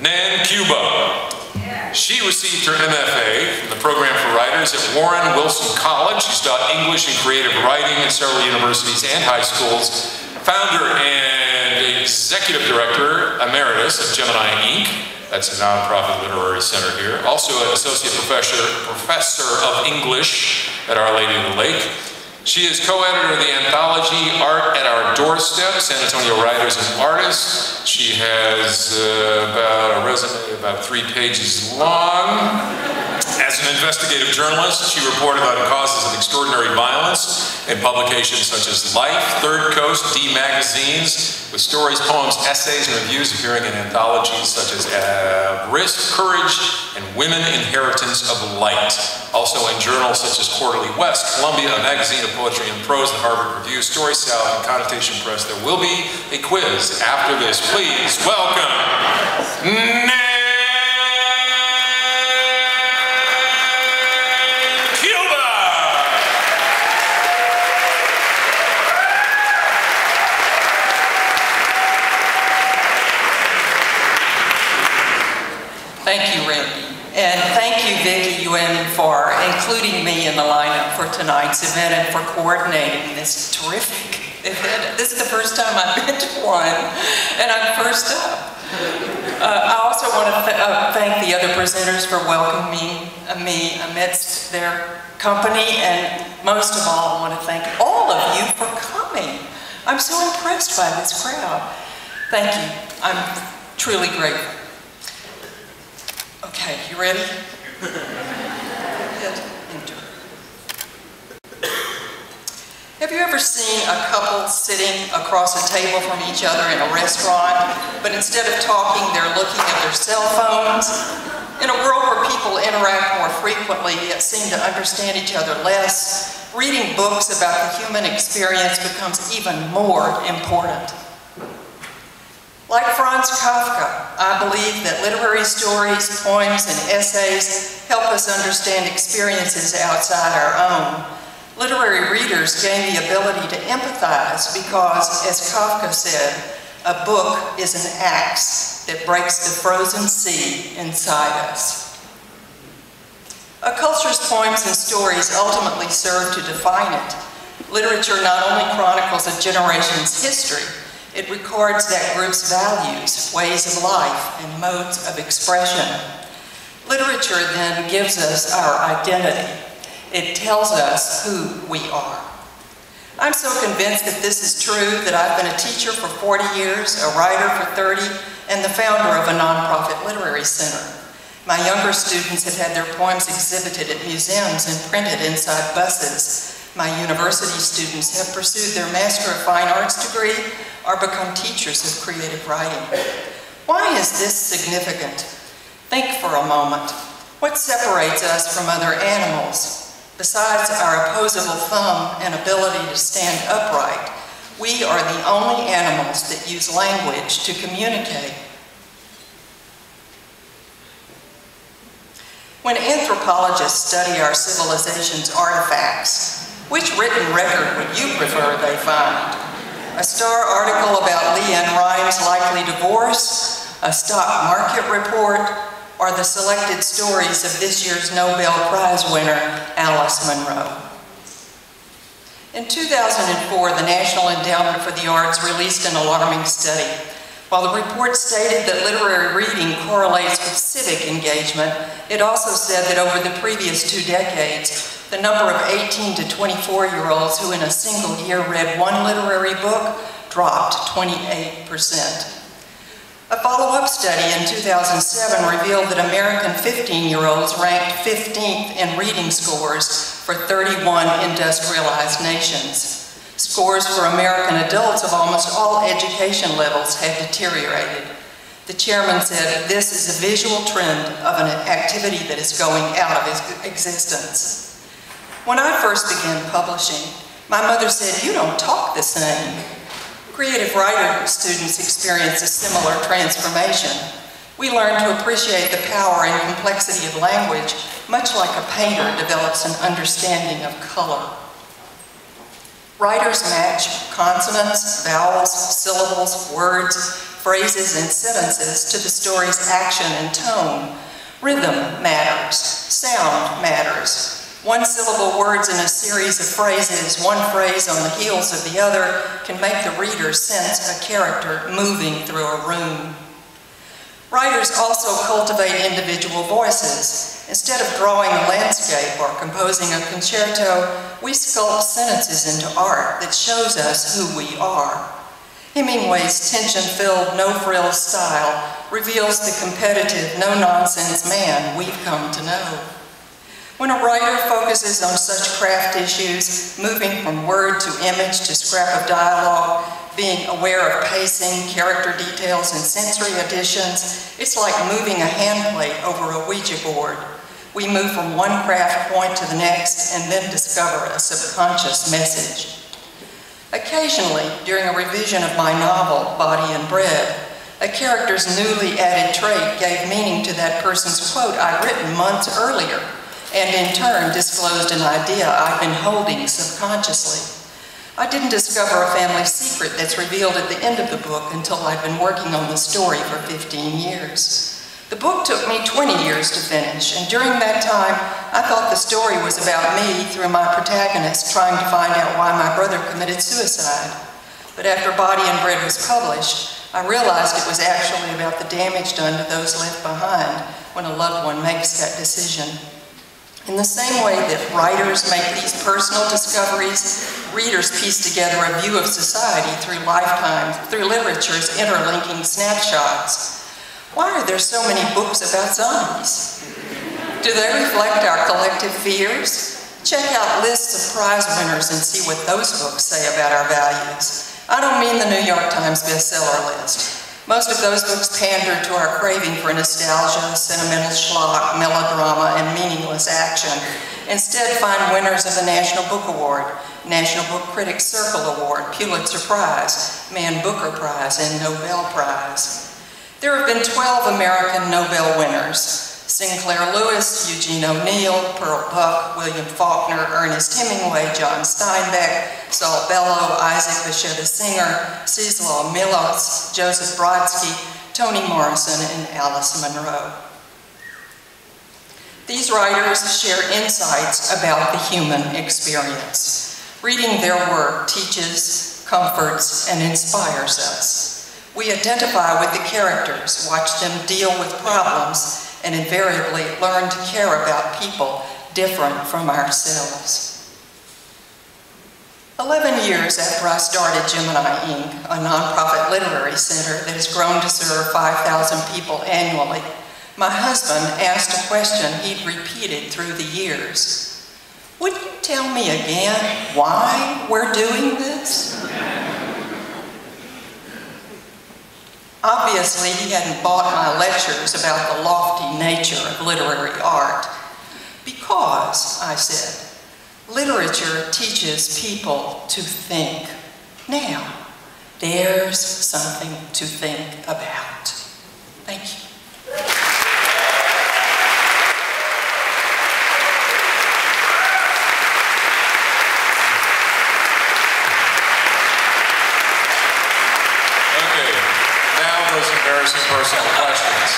Nan Cuba. She received her MFA from the program for writers at Warren Wilson College. She's taught English and creative writing at several universities and high schools. Founder and executive director emeritus of Gemini Inc. That's a nonprofit literary center here. Also an associate professor of English at Our Lady of the Lake. She is co-editor of the anthology Art at Our Doorstep, San Antonio Writers and Artists. She has about a resume about 3 pages long. As an investigative journalist, she reported on causes of extraordinary violence in publications such as Life, Third Coast, D magazines, with stories, poems, essays, and reviews appearing in anthologies such as Risk, Courage, and Women Inheritance of Light. Also in journals such as Quarterly West, Columbia, a magazine of poetry and prose, the Harvard Review, Story South, and Connotation Press. There will be a quiz after this. Please welcome Nan Cuba! Thank you, Randy. And thank you, Vicki UN, for including me in the lineup for tonight's event and for coordinating this terrific event. This is the first time I've been to one, and I'm first up. I also want to thank the other presenters for welcoming me amidst their company, and most of all, I want to thank all of you for coming. I'm so impressed by this crowd. Thank you. I'm truly grateful. Okay, you ready? Hit enter. Have you ever seen a couple sitting across a table from each other in a restaurant, but instead of talking, they're looking at their cell phones? In a world where people interact more frequently yet seem to understand each other less, reading books about the human experience becomes even more important. Like Franz Kafka, I believe that literary stories, poems, and essays help us understand experiences outside our own. Literary readers gain the ability to empathize because, as Kafka said, a book is an axe that breaks the frozen sea inside us. A culture's poems and stories ultimately serve to define it. Literature not only chronicles a generation's history, it records that group's values, ways of life, and modes of expression. Literature then gives us our identity. It tells us who we are. I'm so convinced that this is true that I've been a teacher for 40 years, a writer for 30, and the founder of a nonprofit literary center. My younger students have had their poems exhibited at museums and printed inside buses. My university students have pursued their Master of Fine Arts degree or become teachers of creative writing. Why is this significant? Think for a moment. What separates us from other animals? Besides our opposable thumb and ability to stand upright, we are the only animals that use language to communicate. When anthropologists study our civilization's artifacts, which written record would you prefer they find? A Star article about Leanne Rimes' likely divorce, a stock market report, or the selected stories of this year's Nobel Prize winner, Alice Munro? In 2004, the National Endowment for the Arts released an alarming study. While the report stated that literary reading correlates with civic engagement, it also said that over the previous 2 decades, the number of 18 to 24-year-olds who in a single year read one literary book dropped 28%. A follow-up study in 2007 revealed that American 15-year-olds ranked 15th in reading scores for 31 industrialized nations. Scores for American adults of almost all education levels had deteriorated. The chairman said, "This is a visual trend of an activity that is going out of existence." When I first began publishing, my mother said, "You don't talk the same." Creative writer students experience a similar transformation. We learn to appreciate the power and complexity of language, much like a painter develops an understanding of color. Writers match consonants, vowels, syllables, words, phrases and sentences to the story's action and tone. Rhythm matters. Sound matters. One-syllable words in a series of phrases, one phrase on the heels of the other, can make the reader sense a character moving through a room. Writers also cultivate individual voices. Instead of drawing a landscape or composing a concerto, we sculpt sentences into art that shows us who we are. Hemingway's tension-filled, no-frills style reveals the competitive, no-nonsense man we've come to know. When a writer focuses on such craft issues, moving from word to image to scrap of dialogue, being aware of pacing, character details, and sensory additions, it's like moving a handplate over a Ouija board. We move from one craft point to the next and then discover a subconscious message. Occasionally, during a revision of my novel, Body and Bread, a character's newly added trait gave meaning to that person's quote I'd written months earlier, and in turn disclosed an idea I'd been holding subconsciously. I didn't discover a family secret that's revealed at the end of the book until I'd been working on the story for 15 years. The book took me 20 years to finish, and during that time, I thought the story was about me through my protagonist trying to find out why my brother committed suicide. But after Body and Bread was published, I realized it was actually about the damage done to those left behind when a loved one makes that decision. In the same way that writers make these personal discoveries, readers piece together a view of society through lifetimes, through literature's interlinking snapshots. Why are there so many books about zombies? Do they reflect our collective fears? Check out lists of prize winners and see what those books say about our values. I don't mean the New York Times bestseller list. Most of those books pander to our craving for nostalgia, sentimental schlock, melodrama, and meaningless action. Instead, find winners of the National Book Award, National Book Critics Circle Award, Pulitzer Prize, Man Booker Prize, and Nobel Prize. There have been 12 American Nobel winners: Sinclair Lewis, Eugene O'Neill, Pearl Buck, William Faulkner, Ernest Hemingway, John Steinbeck, Saul Bellow, Isaac Bashevis Singer, Czeslaw Milosz, Joseph Brodsky, Toni Morrison, and Alice Munro. These writers share insights about the human experience. Reading their work teaches, comforts, and inspires us. We identify with the characters, watch them deal with problems, and invariably learn to care about people different from ourselves. 11 years after I started Gemini Inc., a nonprofit literary center that has grown to serve 5,000 people annually, my husband asked a question he'd repeated through the years. Would you tell me again why we're doing this? Obviously, he hadn't bought my lectures about the lofty nature of literary art. Because, I said, literature teaches people to think. Now, there's something to think about. Thank you. Embarrassing personal questions.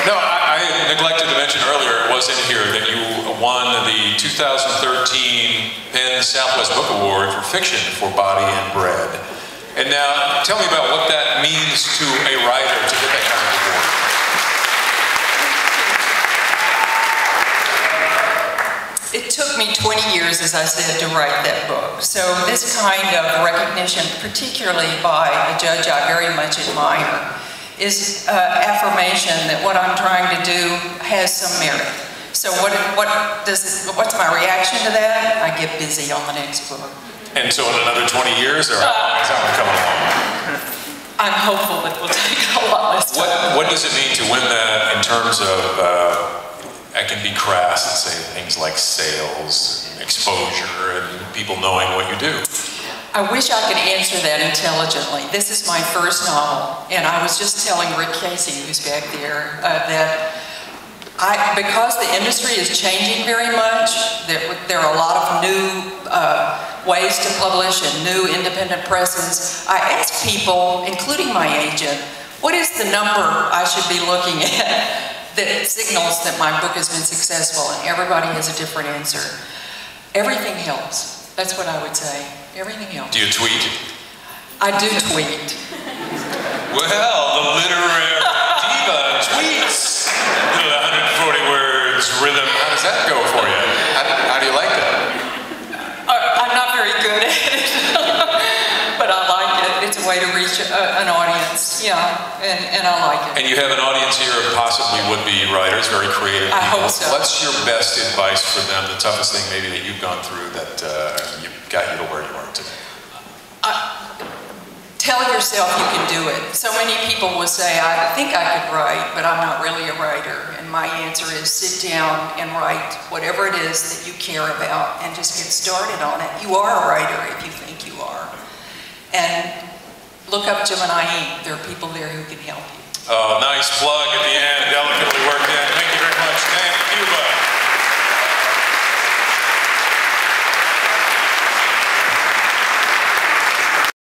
No, I neglected to mention earlier, it was in here that you won the 2013 Penn Southwest Book Award for fiction for Body and Bread. And now, tell me about what that means to a writer to get that kind of award. It took me 20 years, as I said, to write that book. So this kind of recognition, particularly by a judge I very much admire, is affirmation that what I'm trying to do has some merit. So what's my reaction to that? I get busy on the next book. And so in another 20 years, or how long is that one coming along? I'm hopeful it will take a lot less time. What does it mean to win that in terms of I can be crass and say things like sales, exposure, and people knowing what you do? I wish I could answer that intelligently. This is my first novel, and I was just telling Rick Casey, who's back there, that because the industry is changing very much, there are a lot of new ways to publish and new independent presses, I ask people, including my agent, what is the number I should be looking at that signals that my book has been successful? And everybody has a different answer. Everything helps. That's what I would say. Everything helps. Do you tweet? I do tweet. Well, the literary diva tweets. 140 words, rhythm. How does that go for you? How do you like that? I'm not very good at it, but I like it. It's a way to reach an audience, yeah, and I like it. And you have an audience here of possibly would-be writers, very creative people. I hope so. What's your best advice for them, the toughest thing maybe that you've gone through that got you to where you are today? Tell yourself you can do it. So many people will say, I think I could write, but I'm not really a writer. And my answer is sit down and write whatever it is that you care about and just get started on it. You are a writer if you think you are. And look up Gemini Inc. There are people there who can help you. Oh, nice plug at the end.